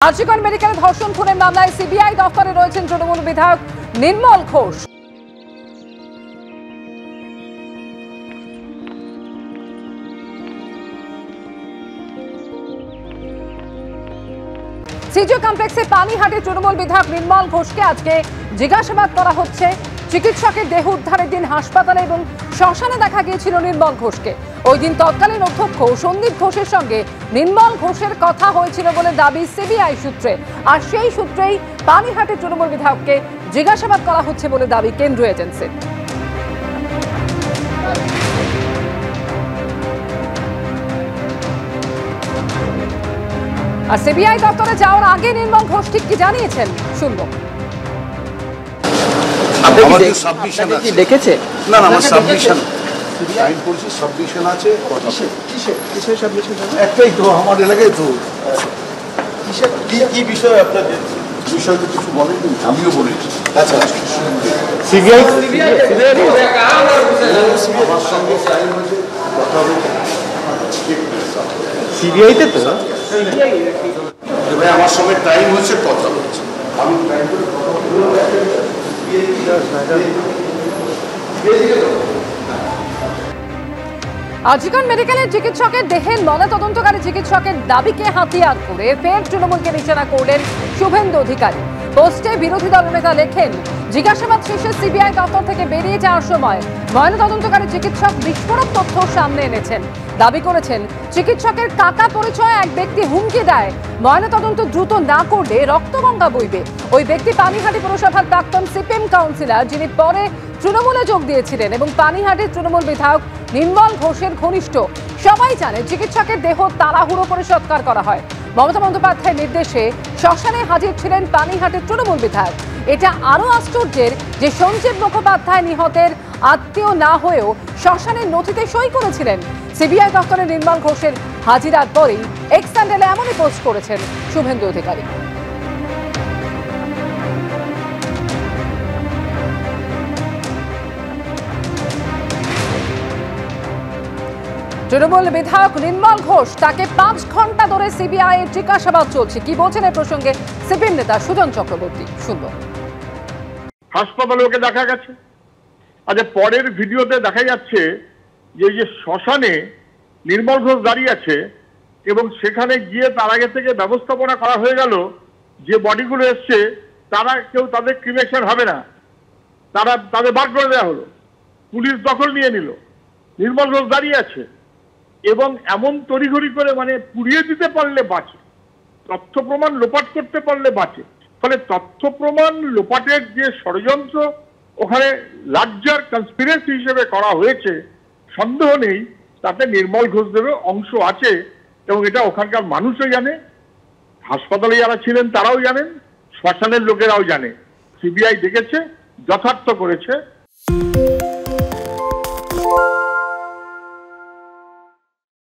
RG Kar medical ধর্ষণ খুনের মামলায় সিবিআই দফতরে রয়েছেন তৃণমূল বিধায়ক নির্মল ঘোষ। সিজিও কমপ্লেক্সে পানিহাটি তৃণমূল বিধায়ক নির্মল ঘোষকে আজকে জিজ্ঞাসাবাদ করা হচ্ছে। চিকিৎসকের দেহ উদ্ধারের দিন হাসপাতালে এবং শ্মশানে দেখা গিয়েছিল নির্মল ঘোষকে। ওই দিন তৎকালীন অধ্যক্ষ সন্দীপ ঘোষের সঙ্গে নির্মল ঘোষের কথা হয়েছিল বলে দাবি সিবিআই সূত্রে। আর সেই সূত্রেই পানিহাটি তৃণমূল বিধায়ককে জিজ্ঞাসাবাদ করা হচ্ছে বলে দাবি কেন্দ্রীয় এজেন্সির। আর সিবিআই দপ্তরে যাওয়ার আগে নির্মল ঘোষ ঠিক কি জানিয়েছেন শুনবো। দেখেছে না না আমার সাবমিশন সাইন করছি, সাবমিশন আছে। কিসের সাবমিশন? একটাই তো আমার এলাকায় তো। কি বিষয় আপনাদের? বিষয় তো কিছু বলেনি, আমিও বলেছি। আচ্ছা সিবিআই আমার সঙ্গে সাইন হয়েছে, কথা হয়েছে সিবিআইতে তো। এবার আমার সঙ্গে টাইম হয়েছে, কথা হয়েছে, আমি টাইম করে কথা আরজিকর মেডিকেলের চিকিৎসকের দেহের ময়নাতদন্তকারী চিকিৎসকের দাবিকে হাতিয়ার করে ফের তৃণমূলকে নিশানা করলেন শুভেন্দু অধিকারী। পোস্টে বিরোধী দলনেতা লেখেন, জিজ্ঞাসাবাদ শেষে সিবিআই দপ্তর থেকে বেরিয়ে যাওয়ার সময় ময়নাতদন্তকারী চিকিৎসক বিস্ফোরক তথ্য সামনে এনেছেন। দাবি করেছেন, চিকিৎসকের কাকা পরিচয়ে এক ব্যক্তি হুমকি দেয় ময়নাতদন্ত দ্রুত না করলে রক্তগঙ্গা বইবে। ওই ব্যক্তি পানিহাটি পুরসভার প্রাক্তন সিপিএম কাউন্সিলর, যিনি পরে তৃণমূলে যোগ দিয়েছিলেন এবং পানিহাটির তৃণমূল বিধায়ক নির্মল ঘোষের ঘনিষ্ঠ। সবাই জানে চিকিৎসকের দেহ তাড়াহুড়ো করে সৎকার করা হয়। মমতা বন্দ্যোপাধ্যায়ের নির্দেশে শ্মশানে হাজির ছিলেন পানিহাটির তৃণমূল বিধায়ক। এটা আরো আশ্চর্যের যে সঞ্জীব মুখোপাধ্যায় নিহতের আত্মীয় না হয়েও শ্মশানের নথিতে সই করেছিলেন। সিবিআই দপ্তরে নির্মল ঘোষের হাজিরার পরেই এক্স হ্যান্ডেলে এমনই পোস্ট করেছেন শুভেন্দু অধিকারী। তৃণমূল বিধায়ক নির্মল ঘোষ, তাকে 5 ঘন্টা ধরে সিবিআই এর জিজ্ঞাসাবাদ চলছে। কি বলছেন এ প্রসঙ্গে সিপিএম নেতা সুজন চক্রবর্তী, শুনবো। হাসপাতালে ওকে দেখা গেছে। আচ্ছা, পরের ভিডিওতে দেখা যাচ্ছে যে শ্মশানে নির্মল ঘোষ দাঁড়িয়ে আছে এবং সেখানে গিয়ে তার আগে থেকে ব্যবস্থাপনা করা হয়ে গেল যে বডিগুলো এসছে তারা কেউ তাদের ক্রিমেশন হবে না, তাদের বার করে দেওয়া হলো, পুলিশ দখল নিয়ে নিল। নির্মল ঘোষ দাঁড়িয়ে আছে এবং এমন তড়িঘড়ি করে মানে পুড়িয়ে দিতে পারলে বাঁচে, তথ্য প্রমাণ লোপাট করতে পারলে বাঁচে। ফলে তথ্য প্রমাণ লোপাটের যে ষড়যন্ত্র ওখানে লার্জার কনস্পিরেসি হিসেবে করা হয়েছে, সন্দেহ নেই তাতে নির্মল ঘোষদেরও অংশ আছে এবং এটা ওখানকার মানুষও জানে, হাসপাতালে যারা ছিলেন তারাও জানেন, শ্মশানের লোকেরাও জানে। সিবিআই দেখেছে, যথার্থ করেছে।